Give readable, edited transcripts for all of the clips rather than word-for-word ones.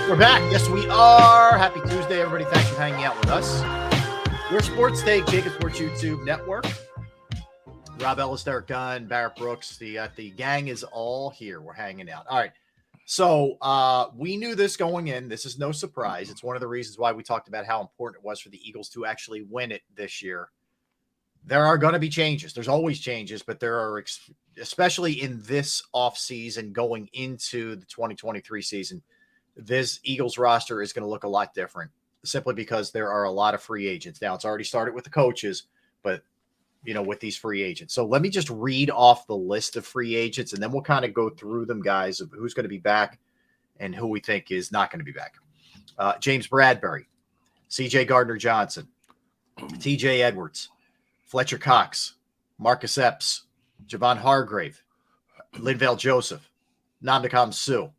We're back. Yes, we are. Happy Tuesday, everybody. Thanks for hanging out with us. Your Sports Take, JAKIB Sports YouTube Network. Rob Ellis, Derek Gunn, Barrett Brooks. The gang is all here. We're hanging out. All right. So we knew this going in. This is no surprise. It's one of the reasons why we talked about how important it was for the Eagles to actually win it this year. There are going to be changes. There's always changes, but there are, especially in this offseason going into the 2023 season, this Eagles roster is going to look a lot different simply because there are a lot of free agents. Now, it's already started with the coaches, but, with these free agents. So let me just read off the list of free agents, and then we'll kind of go through them, guys, of who's going to be back and who we think is not going to be back. James Bradbury, C.J. Gardner-Johnson, T.J. Edwards, Fletcher Cox, Marcus Epps, Javon Hargrave, Linval Joseph, Namdekam Suh,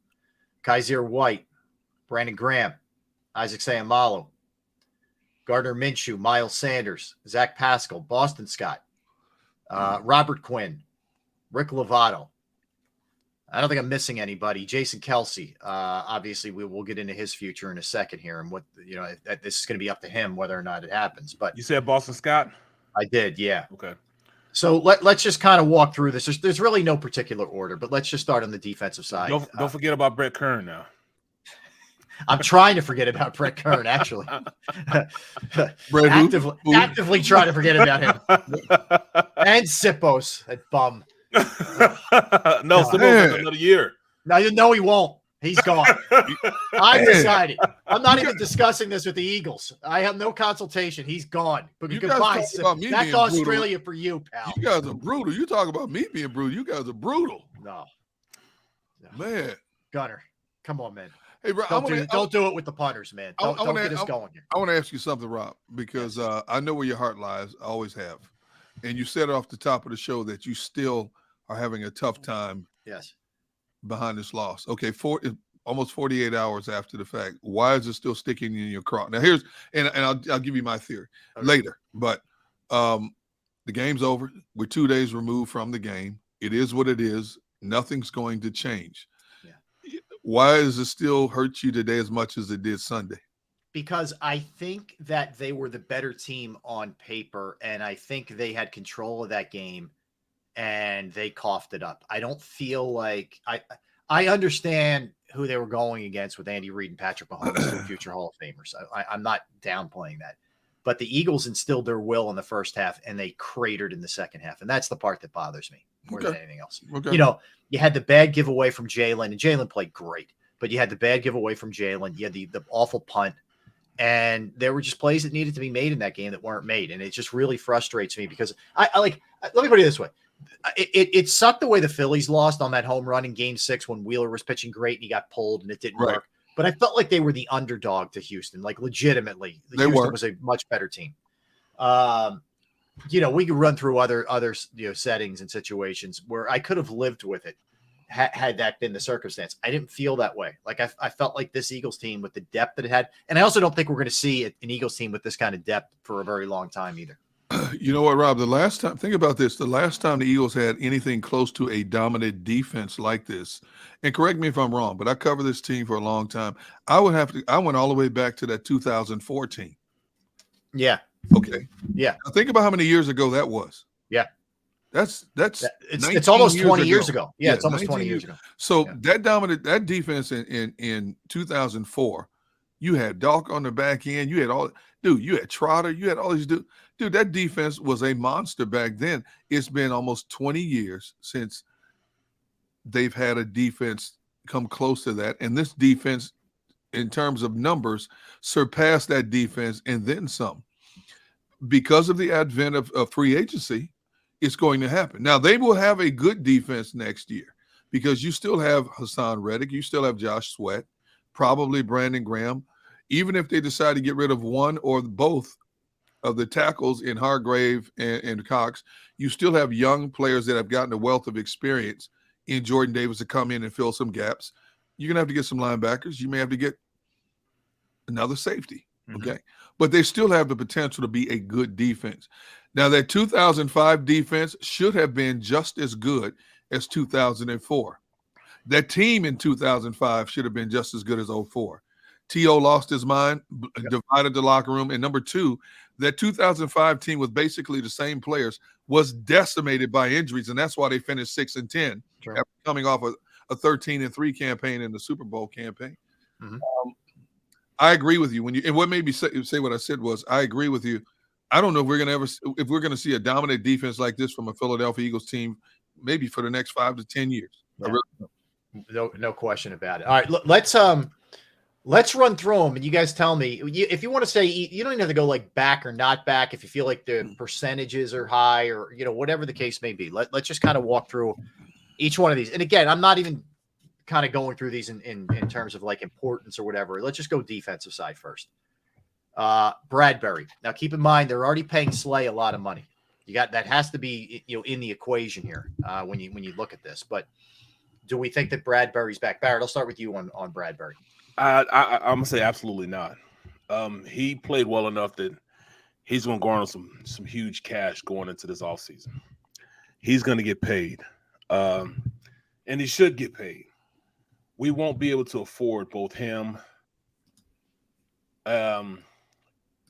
Kaiser White, Brandon Graham, Isaac Sayamalo, Gardner Minshew, Miles Sanders, Zach Pascal, Boston Scott, Robert Quinn, Rick Lovato. I don't think I'm missing anybody. Jason Kelsey. Obviously, we'll get into his future in a second here, and what this is going to be up to him whether or not it happens. But you said Boston Scott? I did, yeah. Okay. So let's just kind of walk through this. There's really no particular order, but let's just start on the defensive side. Don't forget about Brett Kern now. I'm trying to forget about Brett Kern, actually. actively trying to forget about him. And Sippos, that bum. No, Sippos for another year. No, he won't. He's gone. I've decided. I'm not even discussing this with the Eagles. I have no consultation. He's gone. But goodbye. That's Australia for you, pal. You guys are brutal. You talk about me being brutal. You guys are brutal. No. Man. Gunner, come on, man. Hey, Rob, don't do it with the punters, man. Don't get us going here. I want to ask you something, Rob, because I know where your heart lies. I always have. And you said off the top of the show that you still are having a tough time. Yes. Behind this loss. Okay, almost 48 hours after the fact. Why is it still sticking in your craw? Now here's I'll give you my theory later. But the game's over. We're 2 days removed from the game. It is what it is. Nothing's going to change. Yeah. Why does it still hurt you today as much as it did Sunday? Because I think that they were the better team on paper, and I think they had control of that game. And they coughed it up. I don't feel like I understand who they were going against with Andy Reid and Patrick Mahomes, two future Hall of Famers. I'm not downplaying that. But the Eagles instilled their will in the first half, and they cratered in the second half. And that's the part that bothers me more than anything else. Okay. You had the bad giveaway from Jalen, and Jalen played great. But you had the bad giveaway from Jalen. You had the awful punt. And there were just plays that needed to be made in that game that weren't made. And it just really frustrates me because let me put it this way. It sucked the way the Phillies lost on that home run in Game 6 when Wheeler was pitching great and he got pulled and it didn't work. But I felt like they were the underdog to Houston, like legitimately. Houston was a much better team. We could run through other settings and situations where I could have lived with it had that been the circumstance. I didn't feel that way. Like I felt like this Eagles team with the depth that it had, and I also don't think we're going to see an Eagles team with this kind of depth for a very long time either. You know what, Rob? Think about this. The last time the Eagles had anything close to a dominant defense like this, and correct me if I'm wrong, but I covered this team for a long time. I went all the way back to that 2014. Yeah. Okay. Yeah. Now think about how many years ago that was. Yeah. It's almost 20 years ago. Yeah, it's almost 20 years ago. So that defense in 2004, you had Dalk on the back end. You had Trotter. You had all these dudes. Dude, that defense was a monster back then. It's been almost 20 years since they've had a defense come close to that. And this defense, in terms of numbers, surpassed that defense and then some. Because of the advent of free agency, it's going to happen. Now, they will have a good defense next year because you still have Hassan Reddick. You still have Josh Sweat, probably Brandon Graham. Even if they decide to get rid of one or both of the tackles in Hargrave and Cox, you still have young players that have gotten a wealth of experience in Jordan Davis to come in and fill some gaps. You're going to have to get some linebackers. You may have to get another safety, okay? But they still have the potential to be a good defense. Now, that 2005 defense should have been just as good as 2004. That team in 2005 should have been just as good as 04. T.O. lost his mind, divided the locker room. And number two, that 2005 team with basically the same players was decimated by injuries, and that's why they finished 6-10 after coming off a 13-3 campaign in the Super Bowl campaign. I agree with you and what made me say what I said was I agree with you. I don't know if we're going to see a dominant defense like this from a Philadelphia Eagles team, maybe for the next 5 to 10 years. Yeah. No question about it. All right, let's run through them, and you guys tell me if you want to say you don't even have to go like back or not back. If you feel like the percentages are high or whatever the case may be, let's just kind of walk through each one of these. And again, I'm not even kind of going through these in terms of like importance or whatever. Let's just go defensive side first. Bradbury. Now keep in mind they're already paying Slay a lot of money. That has to be in the equation here when you look at this. But do we think that Bradbury's back? Barrett, I'll start with you on Bradbury. I'm gonna say absolutely not. He played well enough that he's gonna garner some huge cash going into this offseason. He's gonna get paid, and he should get paid. We won't be able to afford both him.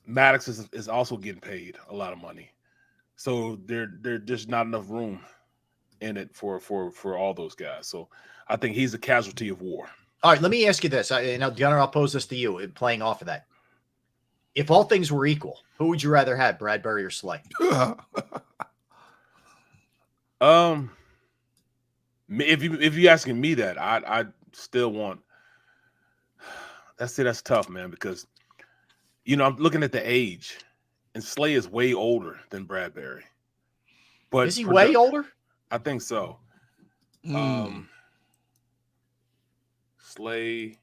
Maddox is also getting paid a lot of money, so there's just not enough room in it for all those guys. So I think he's a casualty of war. All right, let me ask you this. Now, Gunnar, I'll pose this to you, playing off of that. If all things were equal, who would you rather have, Bradbury or Slay? If you're asking me that, I still want. That's tough, man, because I'm looking at the age, and Slay is way older than Bradbury. But is he way older? I think so. Slay.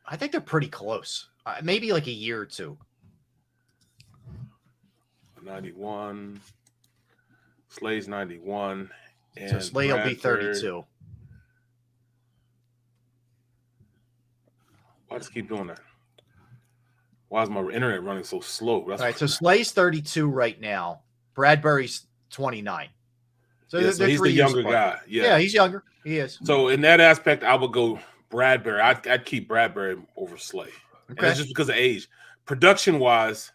I think they're pretty close. Maybe like a year or two. 91. Slay's 91. And so Slay will be 32. Why just keep doing that? Why is my internet running so slow? All right, so Slay's 32 right now. Bradbury's 29. So, so he's the younger guy. Yeah, he's younger. He is. So in that aspect, I would go Bradbury. I'd keep Bradbury over Slay. Okay. And that's just because of age. Production-wise,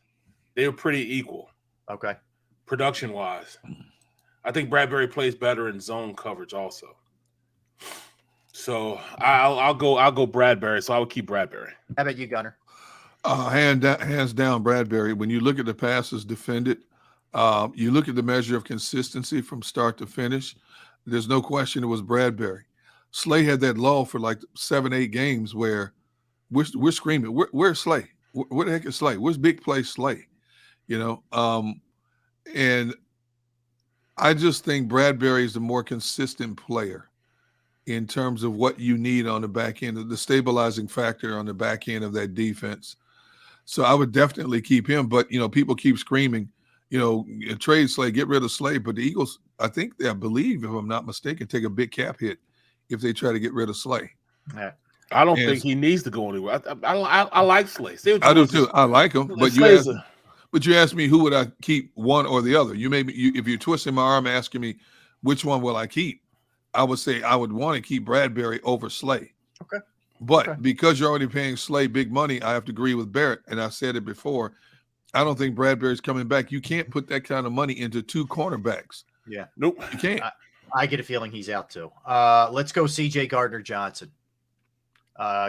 they were pretty equal. Okay. Production-wise. I think Bradbury plays better in zone coverage also. So I'll go Bradbury. So I would keep Bradbury. How about you, Gunner? Hands down, Bradbury. When you look at the passes defended, you look at the measure of consistency from start to finish, there's no question it was Bradbury. Slay had that lull for like 7-8 games where we're screaming, where's Slay? Where the heck is Slay? Where's big play Slay? And I just think Bradbury is the more consistent player in terms of what you need on the back end, the stabilizing factor on the back end of that defense. So I would definitely keep him. But, people keep screaming, trade Slay, get rid of Slay. But the Eagles, I believe, if I'm not mistaken, take a big cap hit if they try to get rid of Slay. Yeah. I don't think he needs to go anywhere. I like Slay. I do too. I like him. But you asked me who would I keep, one or the other. If you're twisting my arm asking me which one will I keep, I would say I would want to keep Bradbury over Slay. Okay. But because you're already paying Slay big money, I have to agree with Barrett. And I said it before. I don't think Bradbury's coming back. You can't put that kind of money into 2 cornerbacks. Yeah. Nope. You can't. I get a feeling he's out too. Let's go CJ Gardner-Johnson.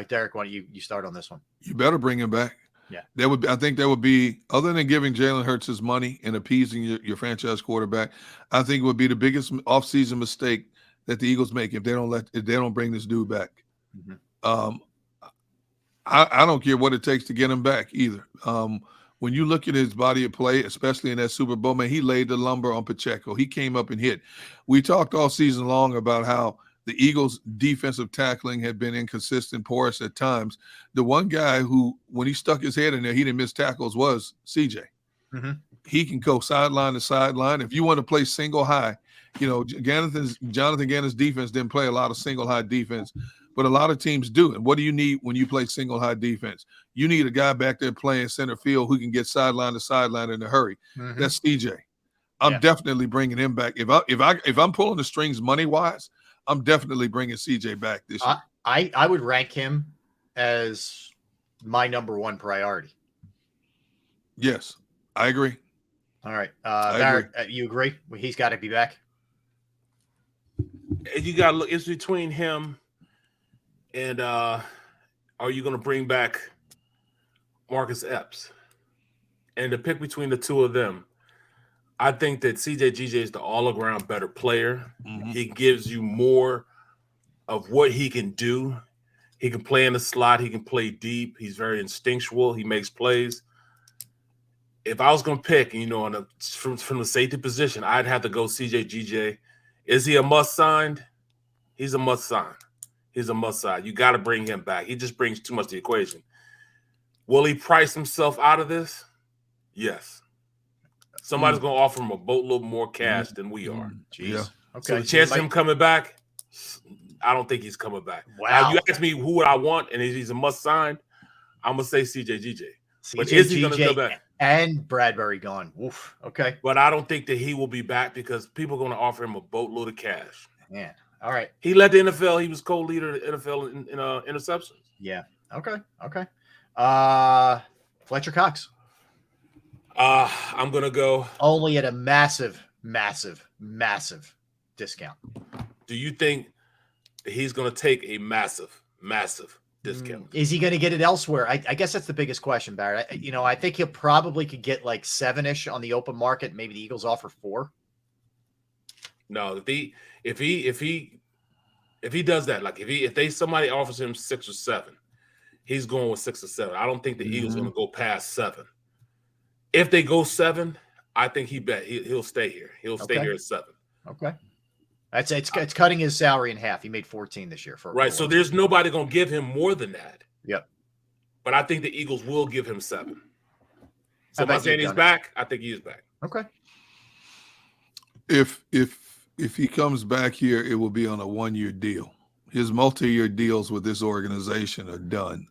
Derek, why don't you start on this one? You better bring him back. Yeah. I think that would be, other than giving Jalen Hurts his money and appeasing your franchise quarterback, I think it would be the biggest offseason mistake that the Eagles make if they don't bring this dude back. Mm-hmm. I don't care what it takes to get him back either. When you look at his body of play, especially in that Super Bowl, man, he laid the lumber on Pacheco. He came up and hit. We talked all season long about how the Eagles' defensive tackling had been inconsistent, porous at times. The one guy who, when he stuck his head in there, he didn't miss tackles was CJ. Mm-hmm. He can go sideline to sideline. If you want to play single high, Jonathan Gannon's defense didn't play a lot of single high defense, but a lot of teams do. And what do you need when you play single high defense? You need a guy back there playing center field who can get sideline to sideline in a hurry. Mm-hmm. That's CJ. I'm definitely bringing him back. If I'm pulling the strings money wise, I'm definitely bringing CJ back this year. I would rank him as my number one priority. Yes, I agree. All right. I Barrett, you agree? He's got to be back. You got to look. It's between him and are you going to bring back Marcus Epps? And to pick between the two of them, I think that CJGJ is the all-around better player. Mm-hmm. He gives you more of what he can do. He can play in the slot. He can play deep. He's very instinctual. He makes plays. If I was going to pick, from the safety position, I'd have to go CJGJ. Is he a must-sign? He's a must-sign. He's a must-sign. You got to bring him back. He just brings too much to the equation. Will he price himself out of this? Yes. Somebody's going to offer him a boatload more cash than we are. Jeez. Yeah. Okay. So the chance of him coming back, I don't think he's coming back. Wow. Now, you ask me who would I want, and if he's a must-sign, I'm going to say CJGJ. But is he going to come back? And Bradbury gone. Oof. Okay. But I don't think that he will be back because people are going to offer him a boatload of cash. Yeah. All right. He led the NFL. He was co-leader of the NFL in interceptions. Yeah. Okay. Okay. Fletcher Cox. I'm going to go. Only at a massive, massive, massive discount. Do you think he's going to take a massive, massive discount? Is he going to get it elsewhere? I guess that's the biggest question, Barrett. I think he'll probably could get like 7-ish on the open market. Maybe the Eagles offer 4. No, if he does that, like if somebody offers him 6 or 7, he's going with 6 or 7. I don't think the Eagles are going to go past 7. If they go 7, I think he'll stay here. He'll stay here at 7. Okay. It's cutting his salary in half. He made 14 this year. Right. So there's nobody going to give him more than that. Yep. But I think the Eagles will give him 7. So I by bet saying you've he's done it. back, I think he is back. Okay. If he comes back here, it will be on a 1-year deal. His multi-year deals with this organization are done.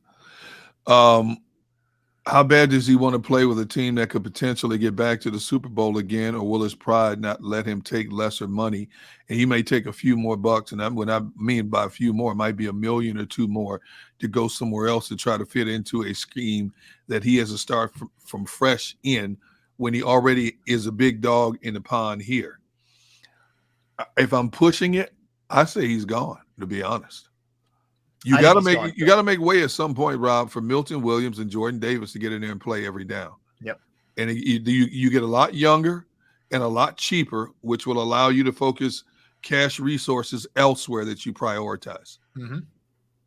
How bad does he want to play with a team that could potentially get back to the Super Bowl again, or will his pride not let him take lesser money? And he may take a few more bucks, and what I mean by a few more, it might be $1 million or 2 more to go somewhere else to try to fit into a scheme that he has to start from fresh in when he already is a big dog in the pond here. If I'm pushing it, I say he's gone, to be honest. You got to make way at some point, Rob, for Milton Williams and Jordan Davis to get in there and play every down. Yep. And you get a lot younger and a lot cheaper, which will allow you to focus cash resources elsewhere that you prioritize. Mm-hmm.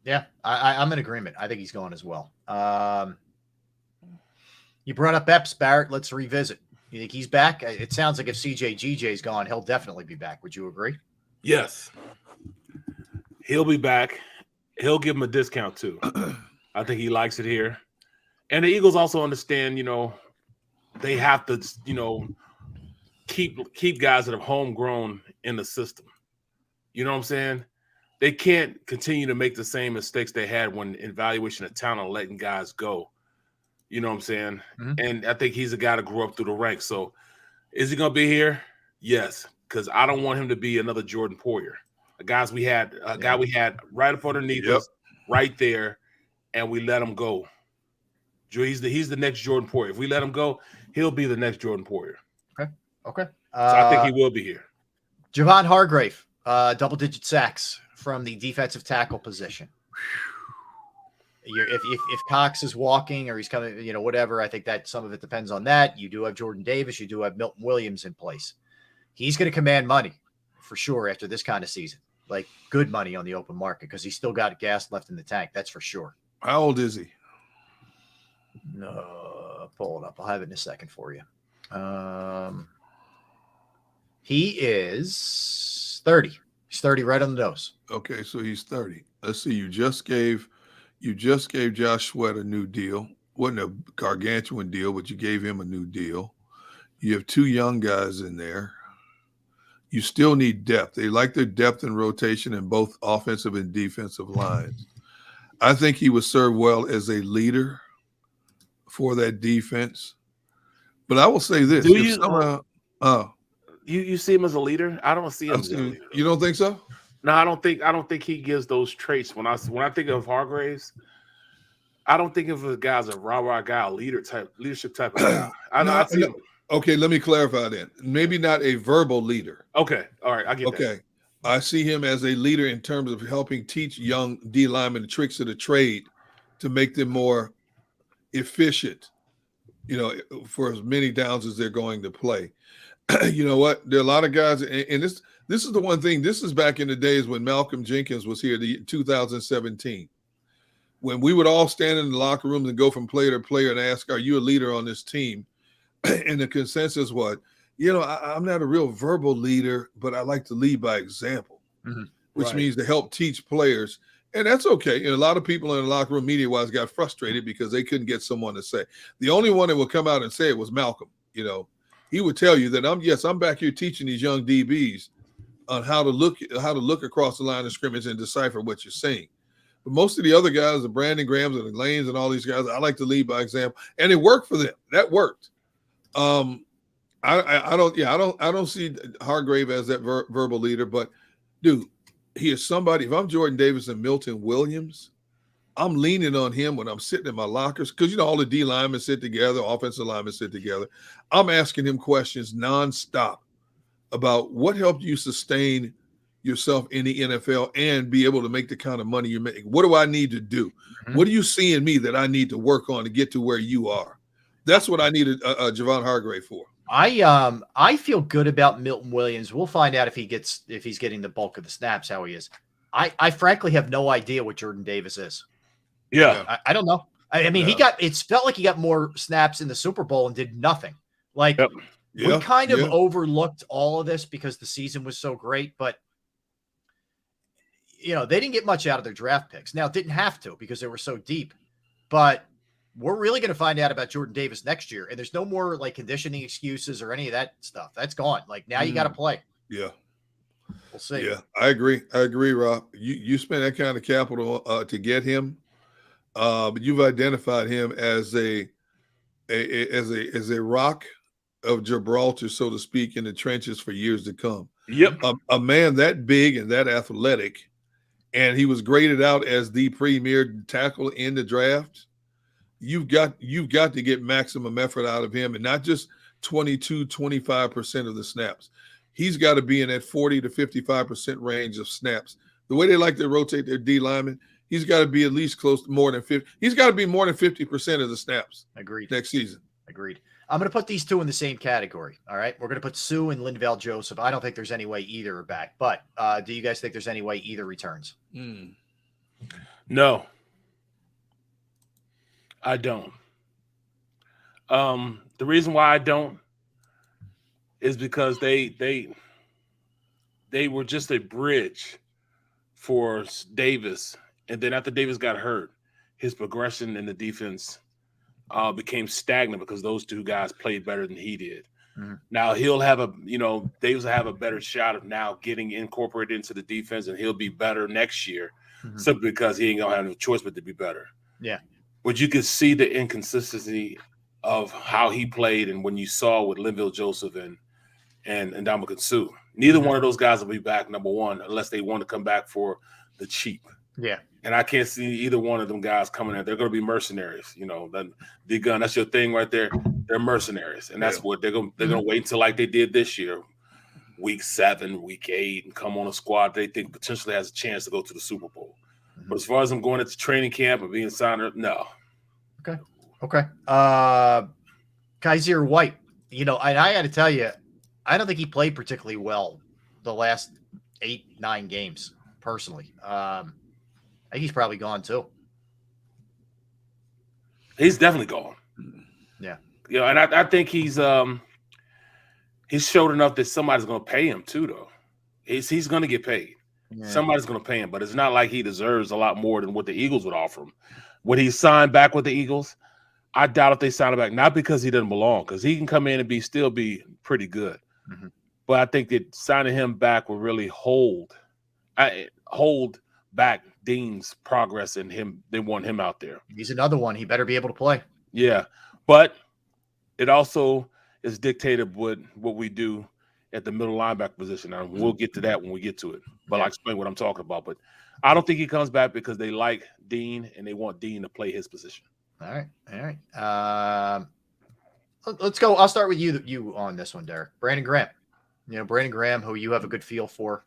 Yeah, I'm in agreement. I think he's gone as well. You brought up Epps, Barrett. Let's revisit. You think he's back? It sounds like if CJGJ's gone, he'll definitely be back. Would you agree? Yes. He'll be back. He'll give him a discount too. I think he likes it here. And the Eagles also understand, they have to, keep guys that are homegrown in the system. You know what I'm saying? They can't continue to make the same mistakes they had when evaluation of talent, letting guys go. You know what I'm saying? Mm-hmm. And I think he's a guy that grew up through the ranks. So is he going to be here? Yes, because I don't want him to be another Jordan Poyer. Guy we had right up underneath us, right there, and we let him go. He's the next Jordan Poyer. If we let him go, he'll be the next Jordan Poyer. Okay. So I think he will be here. Javon Hargrave, double-digit sacks from the defensive tackle position. If Cox is walking or he's coming, whatever, I think that some of it depends on that. You do have Jordan Davis. You do have Milton Williams in place. He's going to command money for sure after this kind of season. Like good money on the open market because he's still got gas left in the tank. That's for sure. How old is he? No, pull it up. I'll have it in a second for you. He is 30. He's 30 right on the nose. Okay, so he's 30. Let's see. You just gave Josh Sweat a new deal. Wasn't a gargantuan deal, but you gave him a new deal. You have 2 young guys in there. You still need depth. They like their depth and rotation in both offensive and defensive lines. I think he would serve well as a leader for that defense. But I will say this: you see him as a leader? I don't see him as a leader. You don't think so? No, I don't think he gives those traits. When I think of Hargraves, I don't think of a guy as a rah-rah guy, a leadership type of guy. I see him. Okay, let me clarify that. Maybe not a verbal leader. Okay, all right, I get that. Okay, I see him as a leader in terms of helping teach young D linemen the tricks of the trade to make them more efficient, for as many downs as they're going to play. You know what? There are a lot of guys, and this is the one thing. This is back in the days when Malcolm Jenkins was here, the 2017, when we would all stand in the locker rooms and go from player to player and ask, "Are you a leader on this team?" And the consensus was, I'm not a real verbal leader, but I like to lead by example, which means to help teach players. And that's okay. And a lot of people in the locker room, media-wise, got frustrated because they couldn't get someone to say. The only one that would come out and say it was Malcolm. He would tell you that I'm back here teaching these young DBs on how to look across the line of scrimmage and decipher what you're saying. But most of the other guys, the Brandon Grahams and the Lanes and all these guys, I like to lead by example, and it worked for them. That worked. I don't see Hargrave as that verbal leader, but dude, he is somebody. If I'm Jordan Davis and Milton Williams, I'm leaning on him when I'm sitting in my lockers because all the D linemen sit together, offensive linemen sit together. I'm asking him questions nonstop about what helped you sustain yourself in the NFL and be able to make the kind of money you're making. What do I need to do? What do you see in me that I need to work on to get to where you are? That's what I needed Javon Hargrave for. I feel good about Milton Williams. We'll find out if he's getting the bulk of the snaps, how he is. I frankly have no idea what Jordan Davis is. Yeah. I don't know. I mean, it felt like he got more snaps in the Super Bowl and did nothing. Like we kind of overlooked all of this because the season was so great, but they didn't get much out of their draft picks. Now, it didn't have to because they were so deep, but we're really going to find out about Jordan Davis next year. And there's no more like conditioning excuses or any of that stuff. That's gone. Like now you got to play. Yeah. We'll see. Yeah, I agree, Rob. You spend that kind of capital to get him, but you've identified him as a rock of Gibraltar, so to speak, in the trenches for years to come. Yep. A man that big and that athletic, and he was graded out as the premier tackle in the draft. You've got to get maximum effort out of him, and not just 25% of the snaps. He's got to be in that 40 to 55% range of snaps. The way they like to rotate their D linemen, he's got to be at least close to more than 50. He's got to be more than 50% of the snaps. Agreed. Next season. Agreed. I'm going to put these two in the same category. All right. We're going to put Sue and Linval Joseph. I don't think there's any way either are back, but do you guys think there's any way either returns? No, I don't. The reason why I don't is because they were just a bridge for Davis, and then after Davis got hurt, his progression in the defense became stagnant because those two guys played better than he did. Now he'll have Davis will have a better shot of now getting incorporated into the defense, and he'll be better next year simply because he ain't gonna have no choice but to be better. Yeah. But you could see the inconsistency of how he played, and when you saw with Linval Joseph and Ndamukong Suh. Neither one of those guys will be back, number one, unless they want to come back for the cheap. Yeah. And I can't see either one of them guys coming in. They're going to be mercenaries. The gun, that's your thing right there. They're mercenaries. And that's what they're going to wait until like they did this year, week 7, week 8, and come on a squad they think potentially has a chance to go to the Super Bowl. But as far as them going into training camp and being signed up, no. Okay. Kaiser White, and I got to tell you, I don't think he played particularly well the last 8-9 games, personally. I think he's probably gone too. He's definitely gone. Yeah. And I think he's showed enough that somebody's going to pay him too, though. He's going to get paid. Yeah. Somebody's going to pay him, but it's not like he deserves a lot more than what the Eagles would offer him. Would he sign back with the Eagles? I doubt if they sign him back, not because he doesn't belong, because he can come in and still be pretty good. But I think that signing him back will really hold back Dean's progress in him. They want him out there. He's another one. He better be able to play. Yeah, but it also is dictated what we do at the middle linebacker position. And we'll get to that when we get to it. But I'll explain what I'm talking about. But I don't think he comes back because they like Dean and they want Dean to play his position. All right. Let's go. I'll start with you on this one, Derek. Brandon Graham. Brandon Graham, who you have a good feel for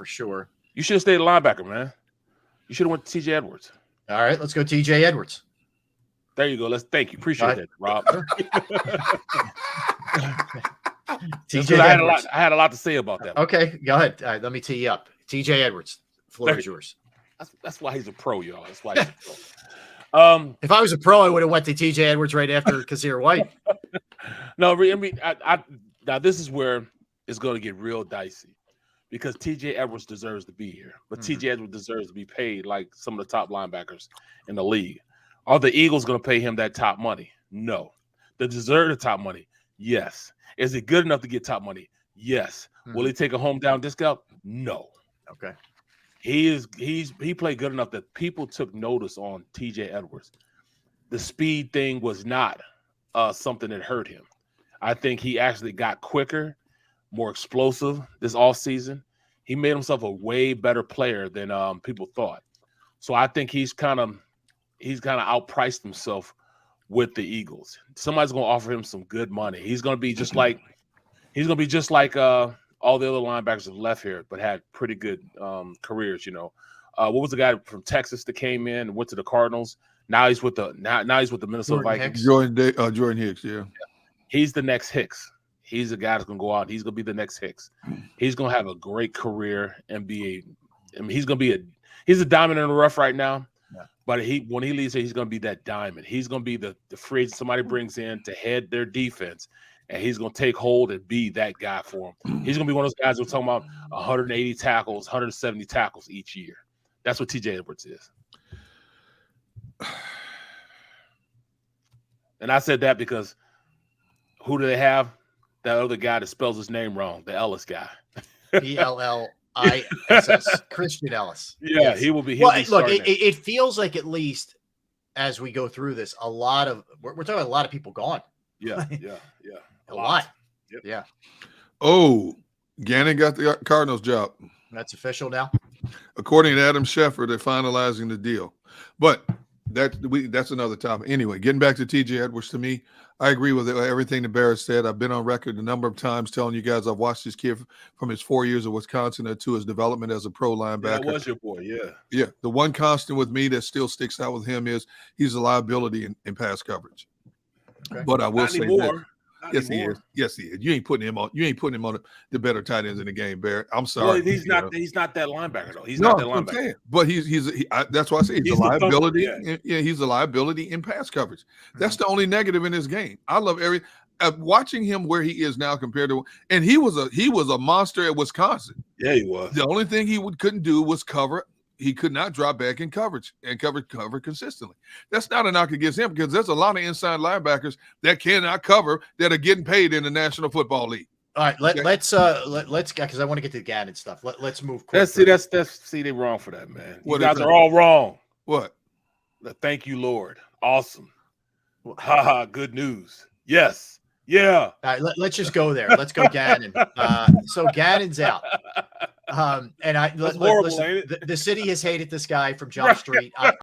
sure. You should have stayed a linebacker, man. You should have went to T.J. Edwards. All right, let's go T.J. Edwards. There you go. Thank you. Appreciate that, Rob. T.J. I had a lot to say about that. Okay, go ahead. All right, let me tee you up. T.J. Edwards, the floor is yours. That's why he's a pro, y'all. That's why he's a pro. If I was a pro, I would have went to T.J. Edwards right after Kazir White. No, I mean, now this is where it's going to get real dicey because T.J. Edwards deserves to be here, but T.J. Edwards deserves to be paid like some of the top linebackers in the league. Are the Eagles going to pay him that top money? No. They deserve the top money? Yes. Is it good enough to get top money? Yes. Will he take a home down discount? No. Okay. He played good enough that people took notice on T.J. Edwards. The speed thing was not something that hurt him. I think he actually got quicker, more explosive this offseason. He made himself a way better player than people thought. So I think he's kind of outpriced himself with the Eagles. Somebody's going to offer him some good money. He's going to be just like all the other linebackers have left here, but had pretty good careers. What was the guy from Texas that came in and went to the Cardinals? Now he's with the Minnesota Vikings. Jordan Hicks, yeah. He's the next Hicks. He's the guy that's going to go out. He's going to be the next Hicks. He's going to have a great career and he's a diamond in the rough right now. Yeah. But when he leaves here, he's going to be that diamond. He's going to be the free agent somebody brings in to head their defense, and he's going to take hold and be that guy for him. He's going to be one of those guys who's talking about 180 tackles, 170 tackles each year. That's what T.J. Edwards is. And I said that because who do they have? That other guy that spells his name wrong, the Ellis guy. ELLISS, Christian Ellis. Yeah, yes. He will be. Look, it feels like at least as we go through this, we're talking about a lot of people gone. Yeah. a lot. Yep. Yeah. Oh, Gannon got the Cardinals job. That's official now. According to Adam Schefter, they're finalizing the deal. But that's another topic. Anyway, getting back to T.J. Edwards, to me, I agree with everything that Barrett said. I've been on record a number of times telling you guys I've watched this kid from his 4 years of Wisconsin to his development as a pro linebacker. That was your boy, yeah. Yeah. The one constant with me that still sticks out with him is he's a liability in pass coverage. Okay. But I will Not say anymore. Yes, he is. Yes, he is. You ain't putting him on the better tight ends in the game, Barrett. I'm sorry. Well, he's not that linebacker though. He's not that linebacker. But that's why I say he's a liability. Yeah, he's a liability in pass coverage. That's the only negative in his game. I love watching him where he is now compared to, and he was a monster at Wisconsin. Yeah, he was. The only thing he couldn't do was cover. He could not drop back in coverage and cover consistently. That's not a knock against him because there's a lot of inside linebackers that cannot cover that are getting paid in the National Football League. All right, let's because I want to get to the Gannon stuff. Let's move quick. They're wrong for that, man. You guys are all wrong. What? Thank you, Lord. Awesome. Haha, good news. Yes. Yeah. All right, let's just go there. Let's go Gannon. So Gannon's out. And That's horrible, ain't it? The city has hated this guy from Jump Street.